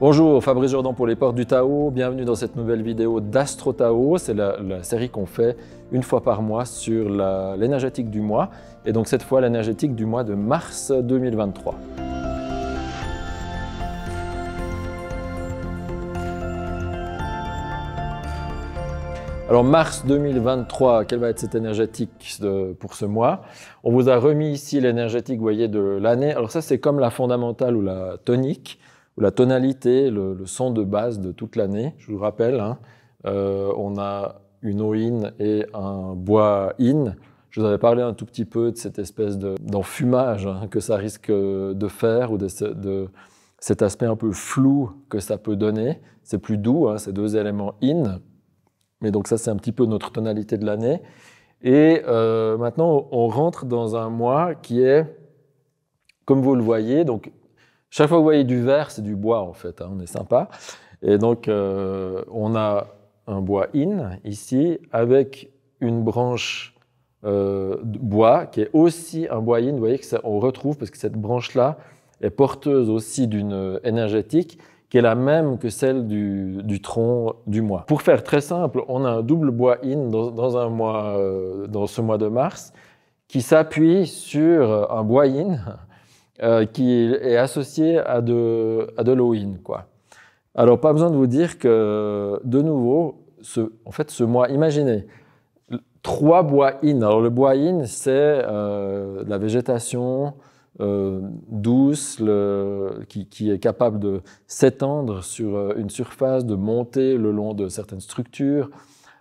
Bonjour, Fabrice Jordan pour les Portes du Tao. Bienvenue dans cette nouvelle vidéo d'Astro Tao. C'est la série qu'on fait une fois par mois sur l'énergétique du mois. Et donc cette fois, l'énergétique du mois de mars 2023. Alors mars 2023, quelle va être cette énergétique pour ce mois? On vous a remis ici l'énergétique, vous voyez, de l'année. Alors ça, c'est comme la fondamentale ou la tonique, ou la tonalité, le son de base de toute l'année. Je vous rappelle, hein, on a une eau yin et un bois yin. Je vous avais parlé un tout petit peu de cette espèce d'enfumage que ça risque de faire, ou de cet aspect un peu flou que ça peut donner. C'est plus doux, hein, ces deux éléments yin. Mais donc ça, c'est un petit peu notre tonalité de l'année. Et maintenant, on rentre dans un mois qui est, comme vous le voyez, donc chaque fois que vous voyez du vert, c'est du bois en fait, hein, on est sympa. Et donc, on a un bois yin ici, avec une branche de bois qui est aussi un bois yin. Vous voyez qu'on retrouve, parce que cette branche-là est porteuse aussi d'une énergétique qui est la même que celle du tronc du mois. Pour faire très simple, on a un double bois yin dans ce mois de mars qui s'appuie sur un bois yin qui est associé à de l'eau yin, quoi. Alors, pas besoin de vous dire que, de nouveau, en fait, ce mois, imaginez, 3 bois yin. Alors, le bois yin, c'est la végétation douce, qui est capable de s'étendre sur une surface, de monter le long de certaines structures.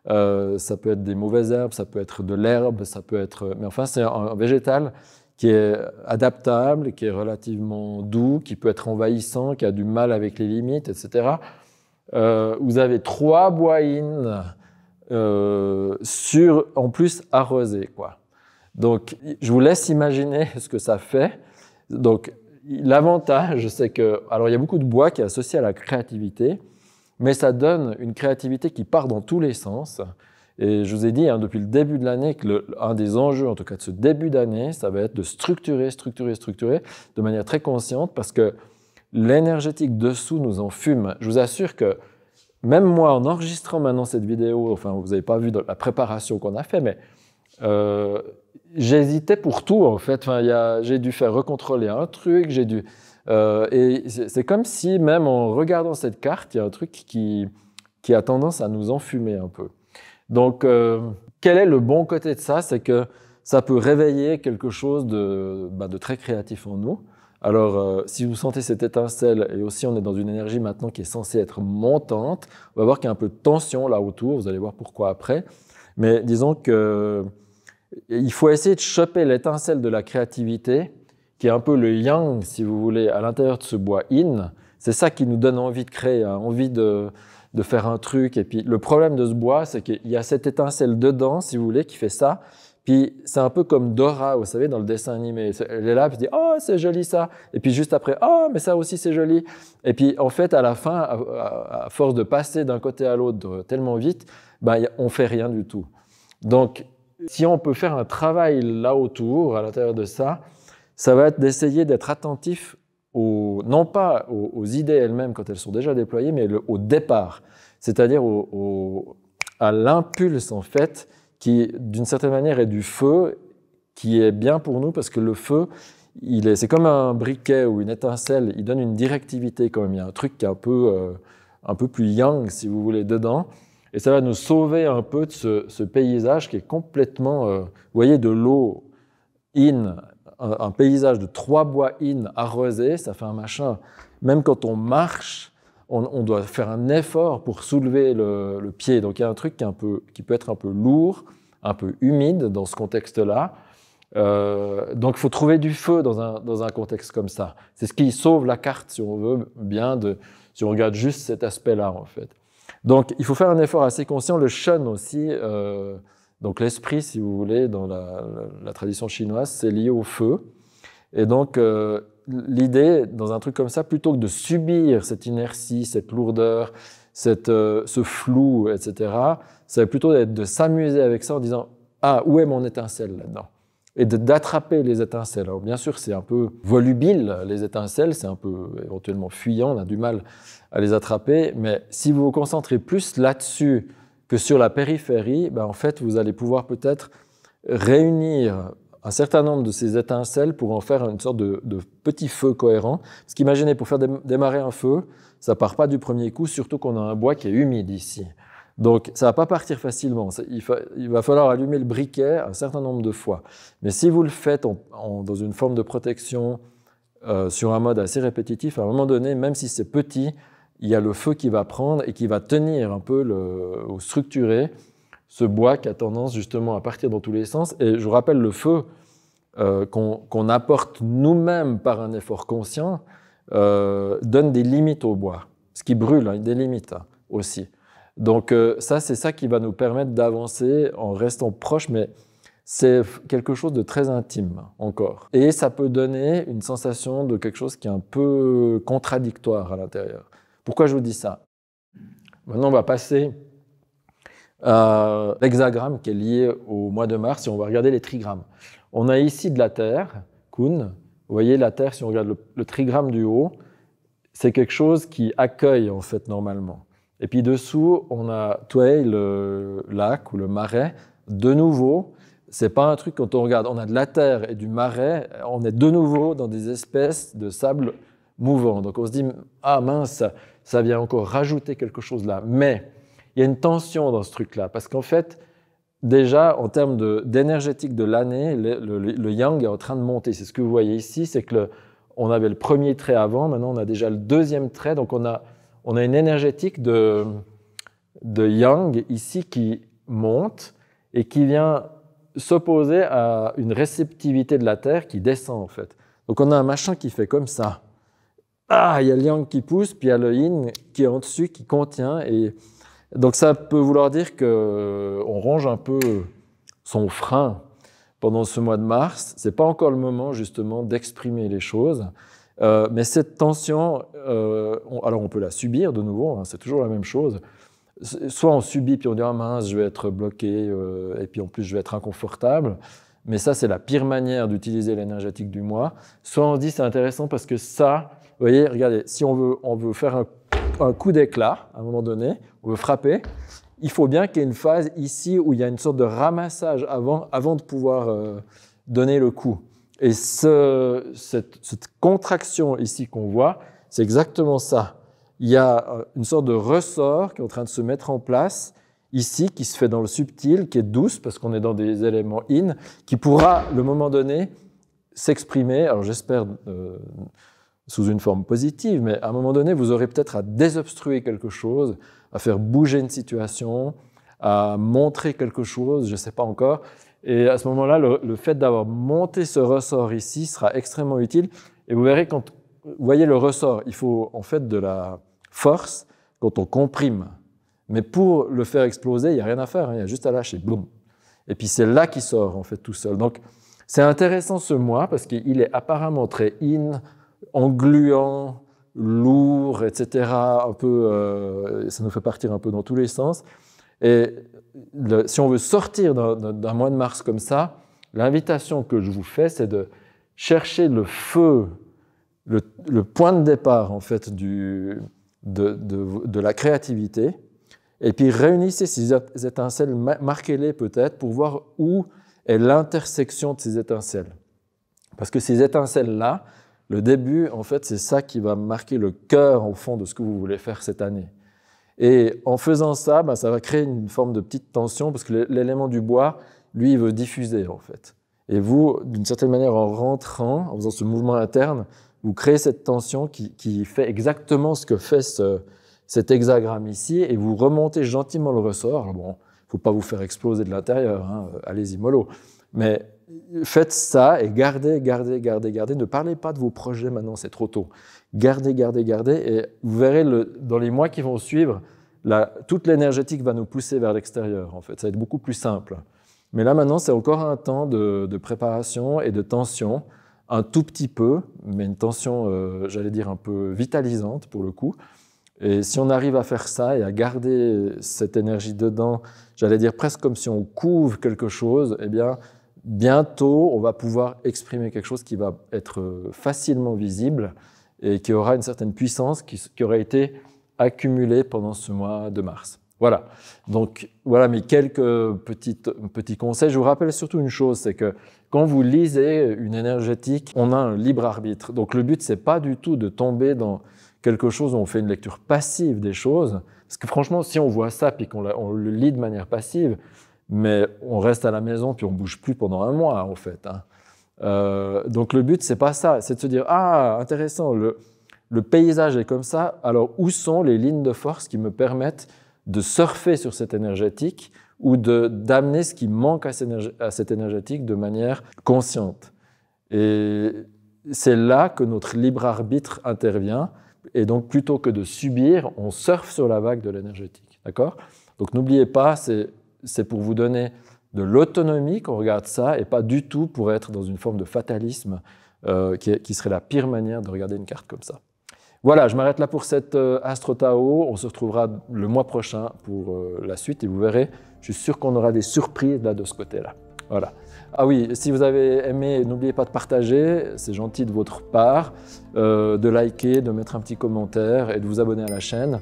Ça peut être des mauvaises herbes, ça peut être de l'herbe, ça peut être... Mais enfin, c'est un végétal qui est adaptable, qui est relativement doux, qui peut être envahissant, qui a du mal avec les limites, etc. Vous avez 3 bois yin en plus arrosés, quoi. Donc, je vous laisse imaginer ce que ça fait. Donc, l'avantage, c'est que... Alors, il y a beaucoup de bois qui est associé à la créativité, mais ça donne une créativité qui part dans tous les sens. Et je vous ai dit, hein, depuis le début de l'année, que un des enjeux, en tout cas de ce début d'année, ça va être de structurer de manière très consciente, parce que l'énergétique dessous nous en fume. Je vous assure que même moi, en enregistrant maintenant cette vidéo, enfin, vous n'avez pas vu la préparation qu'on a fait, mais j'hésitais pour tout, en fait. Enfin, j'ai dû faire recontrôler un truc, et c'est comme si, même en regardant cette carte, il y a un truc qui a tendance à nous enfumer un peu. Donc, quel est le bon côté de ça? C'est que ça peut réveiller quelque chose de très créatif en nous. Alors, si vous sentez cette étincelle, et aussi on est dans une énergie maintenant qui est censée être montante, on va voir qu'il y a un peu de tension là autour, vous allez voir pourquoi après. Mais disons qu'il faut essayer de choper l'étincelle de la créativité, qui est un peu le yang, si vous voulez, à l'intérieur de ce bois yin. C'est ça qui nous donne envie de créer, hein, envie de faire un truc. Et puis le problème de ce bois, c'est qu'il y a cette étincelle dedans, si vous voulez, qui fait ça. Puis c'est un peu comme Dora, vous savez, dans le dessin animé. Elle est là, puis elle dit « Oh, c'est joli ça !» Et puis juste après « Oh, mais ça aussi c'est joli !» Et puis en fait, à la fin, à force de passer d'un côté à l'autre tellement vite, on ne fait rien du tout. Donc, si on peut faire un travail là autour, à l'intérieur de ça, ça va être d'essayer d'être attentif non pas aux idées elles-mêmes quand elles sont déjà déployées, mais au départ, c'est-à-dire à l'impulse en fait, qui d'une certaine manière est du feu, qui est bien pour nous parce que le feu, c'est comme un briquet ou une étincelle, il donne une directivité quand même, il y a un truc qui est un peu plus yang si vous voulez dedans, et ça va nous sauver un peu de ce paysage qui est complètement, vous voyez, de l'eau in, un paysage de 3 bois in arrosés, ça fait un machin. Même quand on marche, on doit faire un effort pour soulever le pied. Donc il y a un truc qui peut être un peu lourd, un peu humide dans ce contexte-là. Donc il faut trouver du feu dans un contexte comme ça. C'est ce qui sauve la carte, si on veut bien, si on regarde juste cet aspect-là, en fait. Donc il faut faire un effort assez conscient. Le Shen aussi, donc l'esprit, si vous voulez, dans la tradition chinoise, c'est lié au feu. Et donc, l'idée, dans un truc comme ça, plutôt que de subir cette inertie, cette lourdeur, ce flou, etc., ça va plutôt être de s'amuser avec ça en disant « Ah, où est mon étincelle là-dedans ?» et d'attraper les étincelles. Alors bien sûr, c'est un peu volubile, les étincelles, c'est un peu éventuellement fuyant, on a du mal à les attraper, mais si vous vous concentrez plus là-dessus que sur la périphérie, ben en fait, vous allez pouvoir peut-être réunir un certain nombre de ces étincelles pour en faire une sorte de petit feu cohérent. Parce qu'imaginez, pour faire démarrer un feu, ça ne part pas du premier coup, surtout qu'on a un bois qui est humide ici. Donc, ça ne va pas partir facilement. Il va falloir allumer le briquet un certain nombre de fois. Mais si vous le faites dans une forme de protection, sur un mode assez répétitif, à un moment donné, même si c'est petit, il y a le feu qui va prendre et qui va tenir un peu ou structurer ce bois qui a tendance justement à partir dans tous les sens. Et je vous rappelle, le feu qu'on apporte nous-mêmes par un effort conscient donne des limites au bois. Ce qui brûle, il y a des limites aussi. Donc ça, c'est ça qui va nous permettre d'avancer en restant proche, mais c'est quelque chose de très intime encore. Et ça peut donner une sensation de quelque chose qui est un peu contradictoire à l'intérieur. Pourquoi je vous dis ça? Maintenant, on va passer à l'hexagramme qui est lié au mois de mars et on va regarder les trigrammes. On a ici de la Terre, Kun. Vous voyez la Terre, si on regarde le trigramme du haut, c'est quelque chose qui accueille en fait normalement. Et puis dessous, on a Tuei, le lac ou le marais. De nouveau, c'est pas un truc quand on regarde, on a de la terre et du marais, on est de nouveau dans des espèces de sable mouvant. Donc on se dit, ah mince, ça vient encore rajouter quelque chose là. Mais il y a une tension dans ce truc-là, parce qu'en fait, déjà, en termes d'énergétique de l'année, le yang est en train de monter. C'est ce que vous voyez ici, c'est que on avait le premier trait avant, maintenant on a déjà le deuxième trait, donc on a une énergétique de yang ici qui monte et qui vient s'opposer à une réceptivité de la Terre qui descend en fait. Donc on a un machin qui fait comme ça. Ah, il y a le yang qui pousse, puis il y a le yin qui est en dessus, qui contient. Et donc ça peut vouloir dire qu'on ronge un peu son frein pendant ce mois de mars. Ce n'est pas encore le moment justement d'exprimer les choses. Mais cette tension, alors on peut la subir de nouveau, hein, c'est toujours la même chose. Soit on subit, puis on dit « Ah mince, je vais être bloqué, et puis en plus je vais être inconfortable ». Mais ça, c'est la pire manière d'utiliser l'énergétique du mois. Soit on se dit « C'est intéressant parce que ça, vous voyez, regardez, si on veut faire un coup d'éclat, à un moment donné, on veut frapper, il faut bien qu'il y ait une phase ici où il y a une sorte de ramassage avant de pouvoir donner le coup. Et cette contraction ici qu'on voit, c'est exactement ça. Il y a une sorte de ressort qui est en train de se mettre en place ici, qui se fait dans le subtil, qui est douce, parce qu'on est dans des éléments in, qui pourra, le moment donné, s'exprimer, alors j'espère sous une forme positive, mais à un moment donné, vous aurez peut-être à désobstruer quelque chose, à faire bouger une situation, à montrer quelque chose, je ne sais pas encore. Et à ce moment-là, le fait d'avoir monté ce ressort ici sera extrêmement utile. Et vous verrez, quand vous voyez le ressort, il faut en fait de la force quand on comprime. Mais pour le faire exploser, il n'y a rien à faire, hein, il y a juste à lâcher, boum. Et puis c'est là qu'il sort en fait tout seul. Donc c'est intéressant ce mois parce qu'il est apparemment très in, engluant, lourd, etc. Un peu, ça nous fait partir un peu dans tous les sens. Et si on veut sortir d'un mois de mars comme ça, l'invitation que je vous fais, c'est de chercher le feu, le point de départ en fait de la créativité, et puis réunissez ces étincelles, marquez-les peut-être pour voir où est l'intersection de ces étincelles. Parce que ces étincelles-là, le début, en fait, c'est ça qui va marquer le cœur au fond de ce que vous voulez faire cette année. Et en faisant ça, ça va créer une forme de petite tension parce que l'élément du bois, lui, il veut diffuser en fait. Et vous, d'une certaine manière, en rentrant, en faisant ce mouvement interne, vous créez cette tension qui fait exactement ce que fait cet hexagramme ici et vous remontez gentiment le ressort. Alors bon, il ne faut pas vous faire exploser de l'intérieur, hein, allez-y mollo. Mais faites ça et gardez. Ne parlez pas de vos projets maintenant, c'est trop tôt. Gardez. Et vous verrez, dans les mois qui vont suivre, toute l'énergétique va nous pousser vers l'extérieur. En fait, ça va être beaucoup plus simple. Mais là, maintenant, c'est encore un temps de préparation et de tension, un tout petit peu, mais une tension, j'allais dire, un peu vitalisante pour le coup. Et si on arrive à faire ça et à garder cette énergie dedans, j'allais dire presque comme si on couvre quelque chose, eh bien, bientôt, on va pouvoir exprimer quelque chose qui va être facilement visible et qui aura une certaine puissance qui aura été accumulée pendant ce mois de mars. Voilà, donc voilà mes quelques petits conseils. Je vous rappelle surtout une chose, c'est que quand vous lisez une énergétique, on a un libre arbitre. Donc le but, c'est pas du tout de tomber dans quelque chose où on fait une lecture passive des choses. Parce que franchement, si on voit ça puis qu'on le lit de manière passive, mais on reste à la maison puis on bouge plus pendant un mois en fait. Donc le but, c'est pas ça, c'est de se dire « Ah, intéressant, le paysage est comme ça, alors où sont les lignes de force qui me permettent de surfer sur cette énergétique ou d'amener ce qui manque à cette énergétique de manière consciente. » Et c'est là que notre libre arbitre intervient. Et donc, plutôt que de subir, on surfe sur la vague de l'énergétique. D'accord ? Donc, n'oubliez pas, c'est pour vous donner de l'autonomie qu'on regarde ça et pas du tout pour être dans une forme de fatalisme qui serait la pire manière de regarder une carte comme ça. Voilà, je m'arrête là pour cette Astro Tao. On se retrouvera le mois prochain pour la suite et vous verrez, je suis sûr qu'on aura des surprises là de ce côté-là. Voilà. Ah oui, si vous avez aimé, n'oubliez pas de partager, c'est gentil de votre part, de liker, de mettre un petit commentaire et de vous abonner à la chaîne.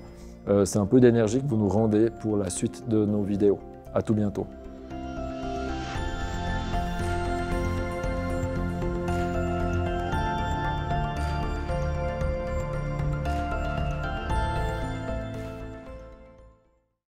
C'est un peu d'énergie que vous nous rendez pour la suite de nos vidéos. À tout bientôt.